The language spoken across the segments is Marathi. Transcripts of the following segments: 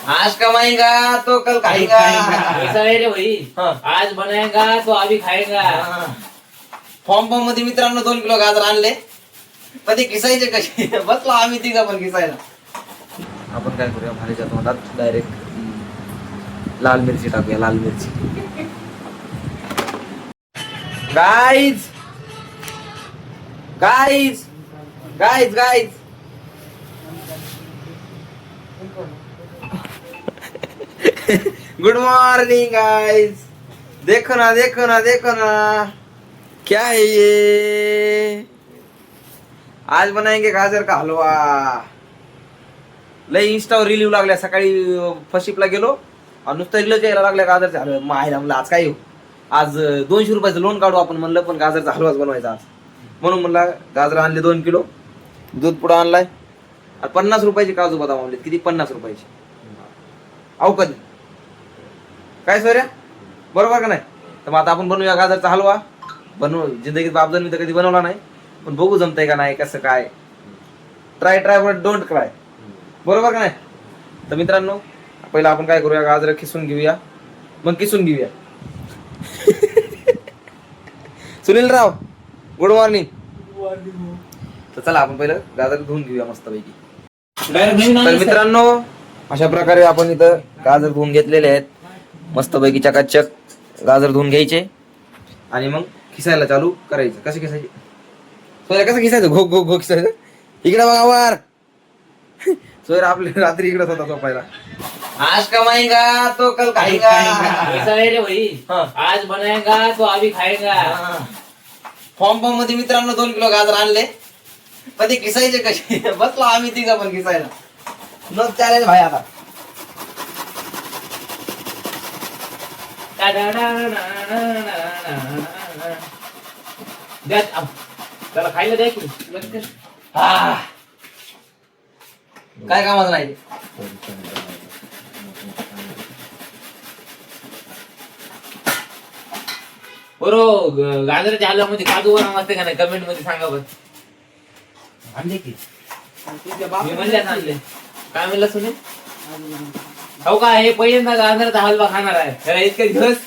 आज कमाएगा तो कल खाएगा। ऐसा है रे भाई, हाँ। आज बनाएगा तो अभी खाएगा। फॉर्म मध्ये मित्रांनो 2 किलो गाजर आणले, पण ते किसायचे कसे बसलो आम्ही तिघं पण किसायला. आपण काय करूया, भारीच्या तोंडात डायरेक्ट लाल मिरची टाकूया, लाल मिरची. Guys guys guys guys good morning guys. देखो ना देखो ना देखो ना, क्या है ये. आज बनाएंगे गाजर का हलवा. लय इंस्टावर रील येऊ लागल्या. सकाळी फशिपला गेलो आणि नुसतं रीलच यायला लागल्या गाजरच्या हलवा. मायला म्हणलं आज काय येऊ, आज 200 रुपयाचं लोन काढू आपण म्हणलं, पण गाजरचा हलवाच बनवायचा आज. म्हणून म्हणलं गाजर आणले 2 किलो, दूध पुडा आणलाय, 50 रुपयाची काजू बदाम आणले. किती? 50 रुपयाची. अहो कधी काय सोयऱ्या, बरोबर का नाही? तर मग आता आपण बनवूया गाजरचा हलवा. जिंदगीत बापजन मी तर कधी बनवला नाही, पण बघू जमतंय का नाही, कसं काय. ट्राय बट डोंट क्राय, बरोबर का नाही? तर मित्रांनो, पहिला आपण काय करूया, गाजर खिसून घेऊया, मग किसून घेऊया. सुनील राव, गुड मॉर्निंग. तर चला आपण पहिलं गाजर धुवून घेऊया मस्तपैकी. तर मित्रांनो, अशा प्रकारे आपण इथं गाजर धुवून घेतलेले आहेत. मस्तपैकी चकाचक गाजर धुवून घ्यायचे आणि मग खिसायला चालू करायचं. कसे खिसायचे सोयरा, कसं खिसायचं? घो घो घो खिसायचं. इकडे बघा वर. सोयरा आपल्या रात्री इकडेच होता झोपायला. आज कमाएगा तो कल खाएगा. ऐसा है रे भाई, हाँ. आज बनाएगा तो अभी खाएगा. फॉर्म मध्ये मित्रांनो 2 किलो गाजर आणले, पण ते किसायचे कसे बसलो आम्ही तिघं पण किसायला. मग चॅलेंज भाई आता. द्या, त्याला खायला द्या की. काय कामाचं नाही. बरोबर, गाजराच्या हलव्यामध्ये काजू बदाम असते का नाही, कमेंट मध्ये सांगा बरं. आणले की मी म्हणले आणले. काय म्हणलं सुनील? हो का, हे पहिल्यांदा गाजराचा हलवा खाणार आहे. त्याला इतके दिवस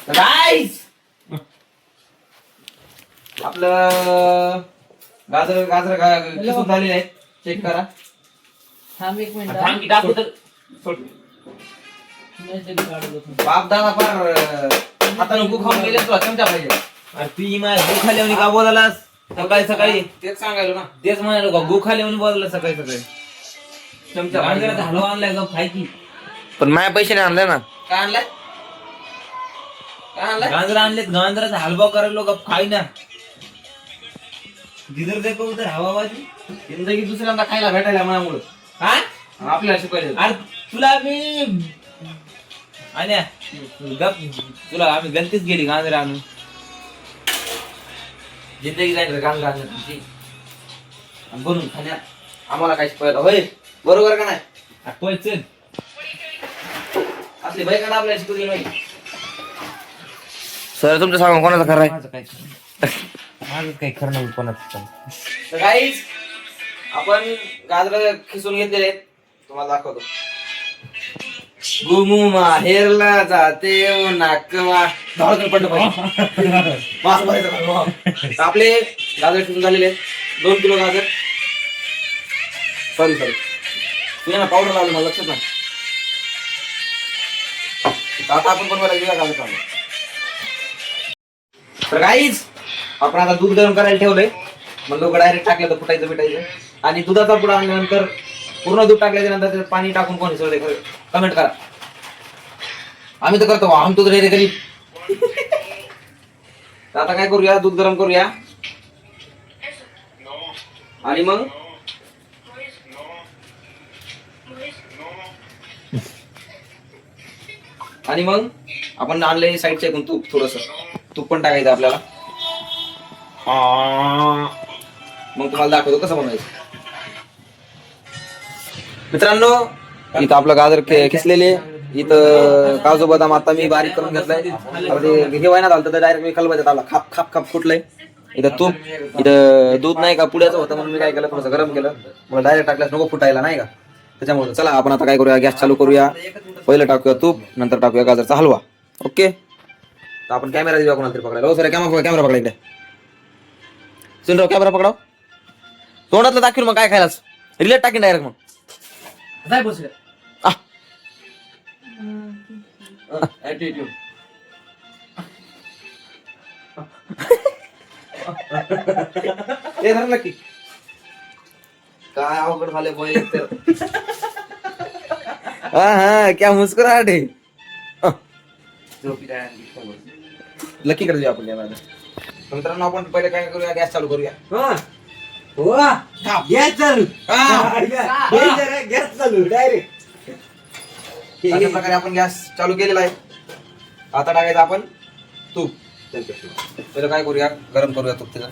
गाईस, आपलं गाजर गाजर किसून झालेले आहे. चेक करा. थांब एक मिनिट, थांब की टाकू तर. बाप दादा फार हातानं गु खाऊन गेले, तुला चमचा पाहिजे. अरे ती माझ्या गु खाल्यावनी का बोलालास सकाळी सकाळी? तेच सांगायलो ना. तेच म्हणालो का, गु खाल्यावनी बोलायला सकाळी सकाळी. चमचा गाजराचा हलवा आणलाय का, खाय की. पण माझ्या पैशाने आणलाय ना. काय आणलाय? काय आणलाय? गांजरा आणलेत, गांजराचा हलवा करायला गप खाई ना. जिधर देखो उधर हवाबाजी. जिंदगी दुसऱ्यांदा खायला भेटायला मनामुळं. हा, आपल्याला शिकवायला. अरे तुला मी आल्या गप, तुला आम्ही गलतीच गेली गांजरा आणून. जिंदगी जाईल गांजरा आणण्यात तुमची. आणि बनवून खाण्यात आम्हाला काय शिकवायला, होय? बरोबर का नाही? पैसे असली बाई का आपल्याला शिकवली नाही. सर तुमचं सांगा कोणाचा खरं आहे? माझं काय माझं काही खरं नाही कोणाचं. तर गाईज, आपण गाजर खिसून घेतलेले आहेत, तुम्हाला दाखवतो. गुमू माहेरला जाते ओ नाकवा धावत पडलं पाहिजे. मास्क भरायचं. तर आपले गाजर खिसून झालेले आहेत. 2 किलो गाजर. सॉरी तुझ्या ना पावडर लावलं, मला लक्षात नाही. आता आपण बनवायला घेऊया गाजर काढून. तर गाईज, आपण आता दूध गरम करायला ठेवलंय. मग लोक डायरेक्ट टाकलं तर फुटायचं बिटायचं. आणि दुधाचा पुडा आणल्यानंतर पूर्ण दूध टाकल्याच्या नंतर त्यात पाणी टाकून कोणी सगळे कमेंट करा. आम्ही तर करतो, आम्ही तो रे गरीब. आता काय करूया, दूध गरम करूया आणि मग आपण आणले साईडच्या एकूण तूप, थोडस तूप पण टाकायचं आपल्याला. मग तुम्हाला दाखवतो कसं बनवायचं. मित्रांनो, इथं आपलं गाजर खिसलेले, इथं काजू बदाम आता मी बारीक करून घेतलाय. हे व्हायला झालं तर डायरेक्ट मी खलबत्यात आला खाप खाप खाप फुटलंय. इथं तूप, इथं दूध नाही का पुण्याचं होतं म्हणून मी काय केलं थोडंसं गरम केलं, मला डायरेक्ट टाकल्यास नको फुटायला नाही का, त्याच्यामुळे चला आपण आता काय करूया, गॅस चालू करूया. पहिलं टाकूया तूप, नंतर टाकूया गाजरचा हलवा. ओके, तर आपण कॅमेरा देऊया कोणाला तरी पकडायला. हो सर, कॅमेरा पकडा इकडे. सुनराव कॅमेरा पकडाव, तोंडातलं दाखवून मग काय खायलाच, रिलेट टाकीन डायरेक्ट मग. काय बसलं आ, ऍटिट्यूड. ते धर नक्की. काय अवघड झाले बोय तर. हा क्या मुस्कुराहट है. लकी कर देऊया आपण या माझं. मित्रांनो आपण पहिले काय करूया, गॅस चालू करूया. गॅस चालू डायरेक्ट. अशा प्रकारे आपण गॅस चालू केलेला आहे. आता टाकायचं आपण तूप. पहिलं काय करूया, गरम करूया तूप त्याचं.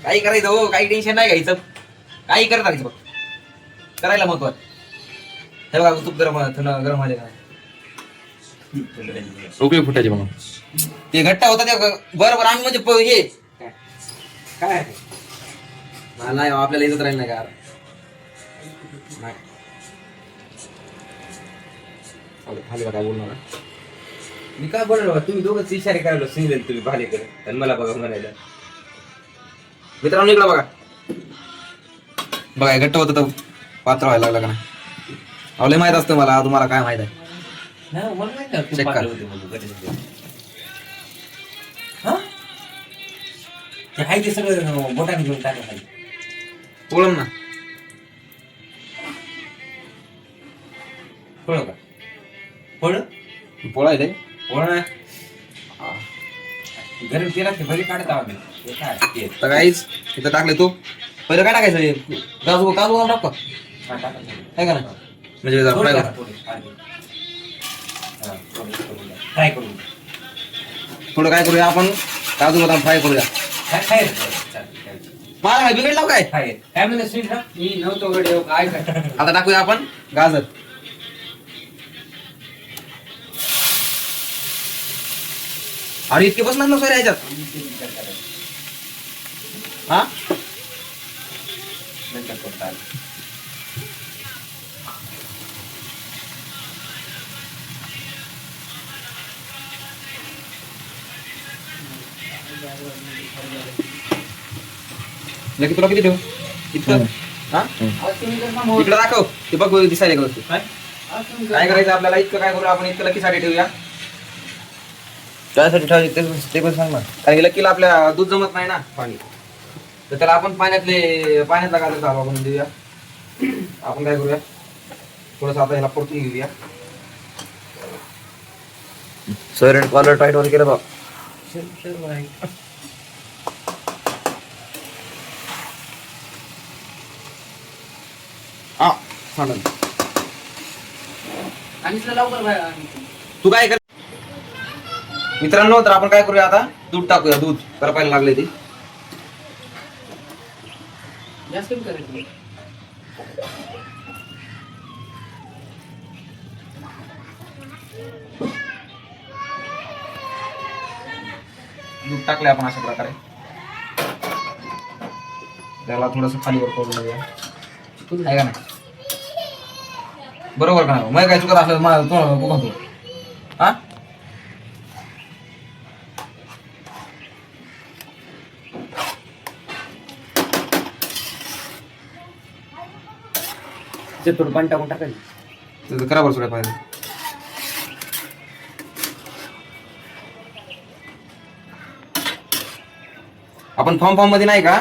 काही करायचं हो, काही टेन्शन नाही घ्यायचं, काही करत राहायचं बघ, करायला महत्वाचं. हे बघा तूप गरम गरम झाले का, उकळी फुटायची म्हणून ते घट्ट होतं ते बरोबर. आम्ही म्हणजे हे काय नाही आपल्याला इथं राहील नाही का, खाली काय बोलणार मी काय बोललो, तुम्ही दोघंच इशारे करायला सिंगल, तुम्ही भाले करत आणि मला बघा म्हणायला. मित्रांनो इकडं बघा, बघा घट्ट होतं तर पातळ व्हायला लागलं का नाही. अवले माहित असतं मला, तुम्हाला काय माहित आहे. नाही मला नाही का Check तू कर. पातळ होते म्हणून कधी. हा ते हाय ते सगळं बोटाने घेऊन टाका खाली. बोलम ना, फळ का फळ पोळा आहे फळ ना गरम तेलात ते बरी काढता आम्ही. हे काय ते तर काहीच इथं टाकले तू. पहिलं काय टाकायचं, काजू काजू टाक का, हा, टाका. आहे का ना, म्हणजे जरा थोडं fry टाका, करू. थोडं. हा, हा, थोडं करून द्या. फ्राय करून द्या. थोडं काय करूया आपण, काजू बदाम फ्राय करूया. काय खाय रे, चालेल, चालेल. मला काय बिघडलं काय. खाय. काय म्हणलं स्वीट ना मी नव्हतो गडे काय काय. आता टाकूया आपण गाजर. अरे इतके बसणार ना सर ह्याच्यात. हा नंतर करता आलं. लकी तुला किती ठेवू इतकं. हा इकडे दाखव, ते बघ दिसायला का वस्तू. काय करायचं आपल्याला, इतकं काय करू आपण, इतकं लकीसाठी ठेवूया. त्यासाठी ठेवायचं ते पण सांग ना, कारण की लकीला आपल्या दूध जमत नाही ना पाणी, तर त्याला आपण पाण्यातला गाजर हलवा बनवून देऊया. आपण काय करूया, थोडस आता ह्याला परतून घेऊया. सर अँड कॉलर टाईट वर केलं बघ. हा सांगा आणि लवकर बाहेर आण. तू काय कर. मित्रांनो तर आपण काय करूया आता, दूध टाकूया. दूध करपायला लागले ते. गॅस कमी करायचं. दूध टाकले आपण अशा प्रकारे. त्याला थोडस खालीवर करून देऊया, आहे का नाही, बरोबर का नाही. मग काय चुकत असलं हा ते थोडं पाणी टाकून टाकायचं. तुझं करा बरं सगळ्या पाहिजे. आपण फॉर्म मध्ये नाही का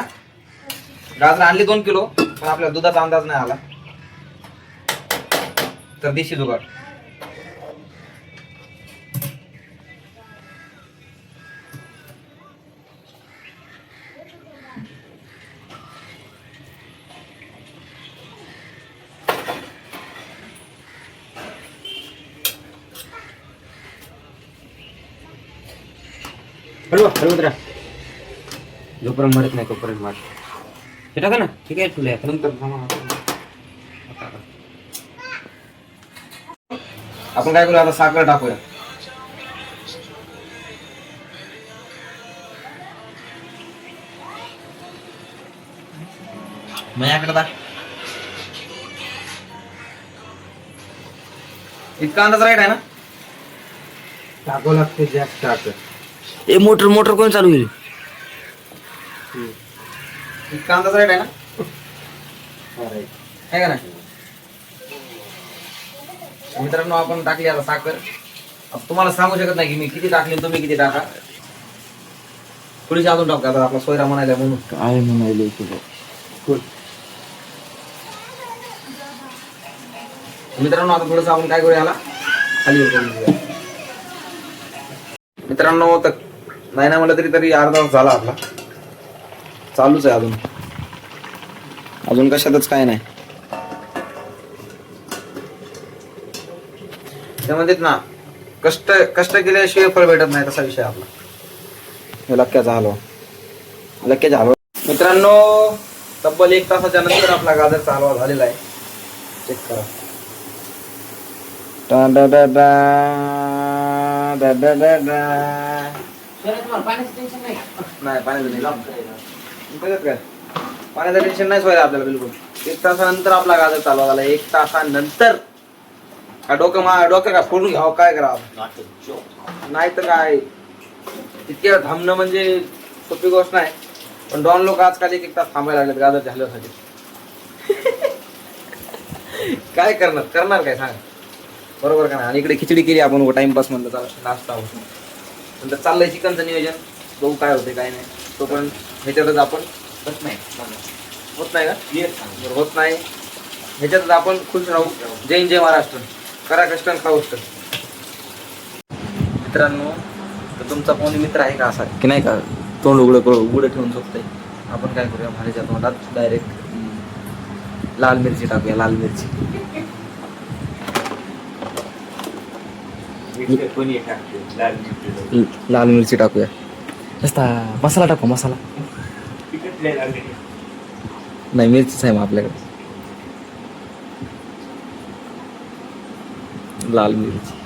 गाजर आणले 2 किलो, पण आपल्या दुधाचा अंदाज नाही आला, तर देशी जुगाड. हलवत राहा. जोपर्यंत मरत नाही तोपर्यंत मार. हे टाका ना, ठीक आहे तुला नंतर आपण काय करूया आता, साखर टाकूया. माझ्याकडे दा इतका अंदाज राईट आहे ना. टाकावं लागते जास्त टाक. ए मोटर मोटर कोण चालू केली. इतका अंदाज राईट आहे ना. आहे का नाही मित्रांनो. आपण टाकली आता साखर. आता तुम्हाला सांगू शकत नाही की मी किती टाकली तुम्ही किती टाका. थोडीशी अजून टाकू आता आपला सोयरा म्हणायला म्हणून. काय म्हणायले मित्रांनो आता थोडंसं आपण काय करूया याला खाली करून घेऊया. मित्रांनो तर नाही ना म्हटलं तरी अर्धा तास झाला आपला. चालूच आहे अजून. अजून कशातच काय नाही. ते म्हणतात ना कष्ट केल्याशिवाय फळ भेटत नाही तसा विषय आपला. हे लक्क्याचा हलवा. लक्क्याचा हलवा. मित्रांनो तब्बल 1 तासाच्या नंतर आपला गाजरचा हलवा झालेला आहे. चेक करा. नाही पाण्याचं टेन्शन नाही सोयला आपल्याला बिलकुल. 1 तासानंतर आपला गाजर चालू झाला. 1 तासानंतर डोकं काय फोडून घ्यावं काय करावं नाही तर काय. इतके थांबणं म्हणजे सोपी गोष्ट नाही. पण डॉन लोक आजकाल 1 तास थांबायला लागलेत गाजर झाल्यासाठी. काय करणार काय सांग. बरोबर का नाही. आणि इकडे खिचडी केली आपण टाइमपास म्हणलं चला नाश्ता होतो. नंतर चाललंय चिकनचं नियोजन. बघू काय होते काय नाही. तोपर्यंत ह्याच्यातच आपण होत नाही का बरं होत नाही ह्याच्यातच आपण खुश राहू. जय महाराष्ट्र. करा कष्ट खाऊ कष्ट. मित्रांनो तर तुमचा कोणी मित्र आहे का असा की नाही का तोंड उघडं ठेवून झोपतंय. आपण काय करूया भाजीच्या तोंडात डायरेक्ट लाल मिरची टाकूया. लाल मिरची लाल मिरची टाकूया. मसाला टाकू. मसाला नाही मिरचीच आहे मग आपल्याकडे. लाल मिरची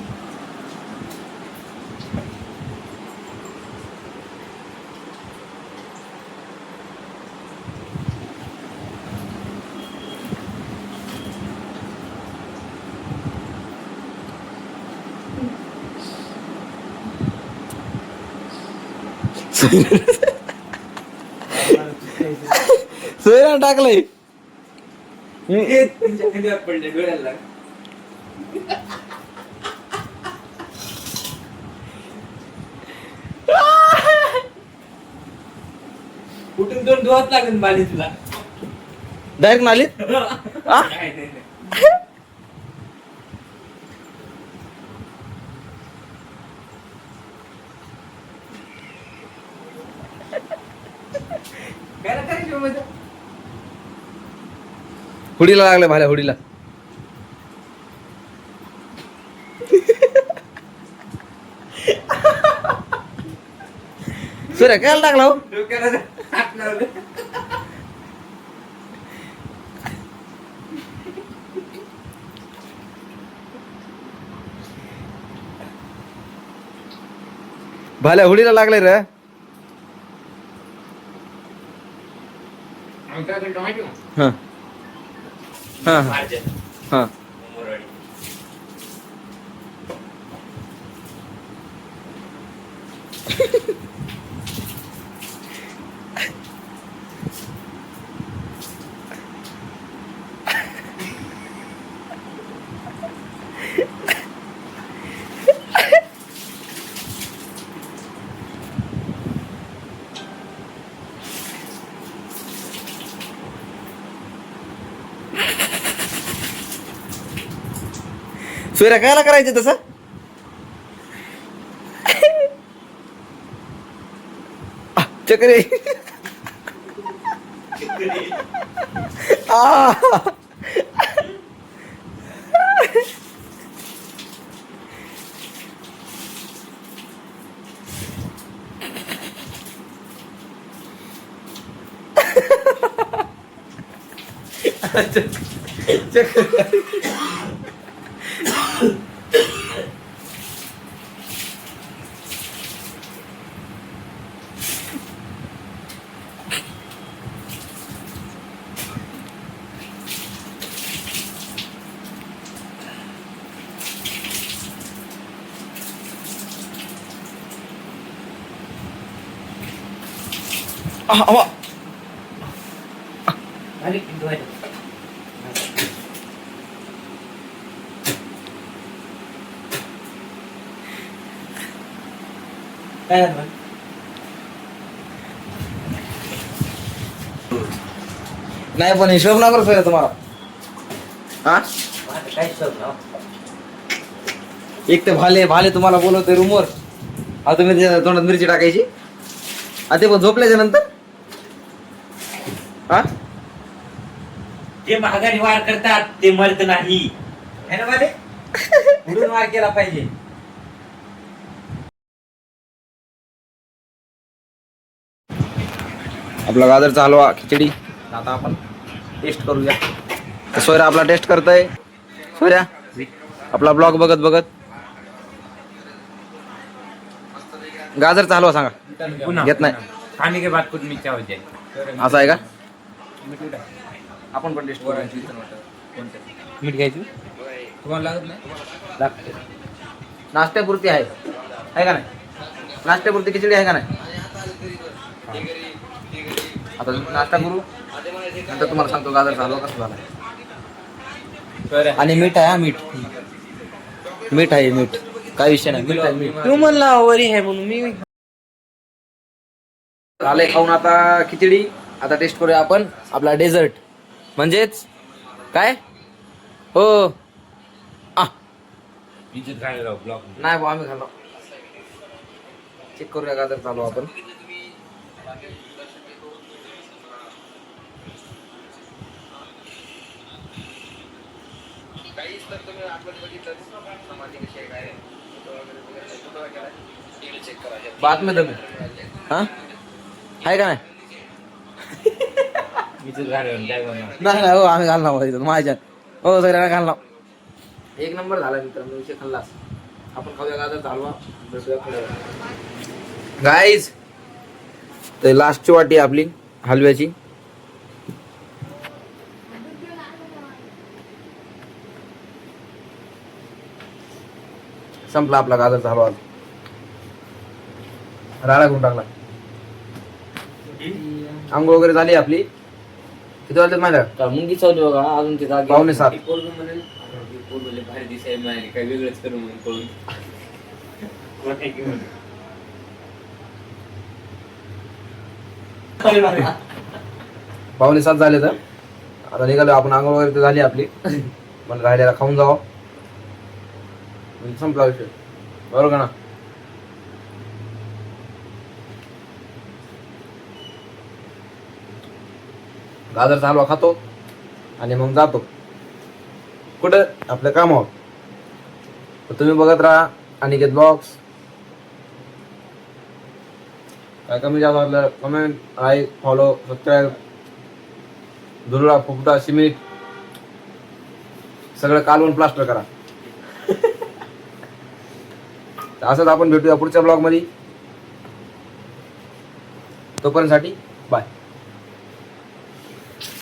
सोयरा टाकलंय. पडले डोळ्याला. कुठून 2 डोहात लागेल पाणी तुला. डायरेक्ट नालीत. नाही. हुडीला लागलं भाल्या हुडीला. सूर्य काय टाकला हो. डोक्याला हात लावलं. भाल्या हुडीला लागले रे. हा हा हा सूर्य कायला करायचं तसं. चक्रे आवा. अरे धुवायला. काय झालं? नाही पण हिशोब ना करू तुम्हाला. हा माझं काय शोध ना. एक ते भाले भाले तुम्हाला बोलवते रूमवर. आता तुम्ही त्याच्या तोंडात मिरची टाकायची. आता ते पण झोपल्याच्या नंतर. हा जे महागारी वार करतात ते मरत नाही है ना माले. उडून वार केला पाहिजे. आपला गाजरचा हलवा खिचडी आता आपण टेस्ट करूया. तर सोयरा आपला टेस्ट करतोय. सोयऱ्या आपला ब्लॉग बघत बघत गाजरचा हलवा सांगा. घेत नाही. खाने के बाद कुछ मीठा हो जाए. असं आहे का. आपण पण टेस्ट करू. मीठ घ्यायचं तुम्हाला लागत नाही. लागते. नाश्त्यापुरती आहे का नाही. नाश्त्यापुरती खिचडी आहे का नाही. आता नाश्ता करू नंतर तुम्हाला सांगतो गाजरचा हलवा कसा झाला. आणि मीठ आहे. हा मीठ आहे. मीठ काय विषय नाही. मीठ आहे. मीठ तू म्हणला वरी आहे म्हणून मी झालंय खाऊन आता खिचडी. आता टेस्ट करूया आपण आपला डेझर्ट म्हणजेच काय. हो इज्जत घालायला ब्लॉक. नाही भाऊ आम्ही खाल्लो. चेक करूया गाजर चालू आपण. बात में दम हा आहे का नाही. इज्जत घालायला काय बनवणार. नाही हो आम्ही घालणार माझ्या. हो सगळ्यांना घालणार. एक नंबर झाला मित्रांनो. विषय खाल्लास. आपण खाऊया गाजर हलवा. गाईज तर लास्टची वाटी आपली हलव्याची. संपला आपला गाजरचा हलवा. राळा करून टाकला. आंघोळ वगैरे झाली आपली. किती वाजले माझ्या. मुंगी चालू बघा अजून ते जागे. 6:45. पोरगं भारी दिसाय नाही काय वेगळंच करू म्हणून पळून. 6:45 झाले. तर आता निघालो आपण. आंघोळ वगैरे तर झाली आपली. पण राहिलेला खाऊन जावं. संपला विषय. बरोबर का ना. गाजरचा हलवा खातो आणि मग जातो कुठं आपल्या कामावर. तर तुम्ही बघत राहा अनिकेत ब्लॉग्स. काय कमी जास्त वाटलं कमेंट लाईक फॉलो सबस्क्राईब. दुर्ळा फुकटा सिमेंट सगळं कालवून प्लास्टर करा. असंच आपण भेटूया पुढच्या ब्लॉग मध्ये. तोपर्यंतसाठी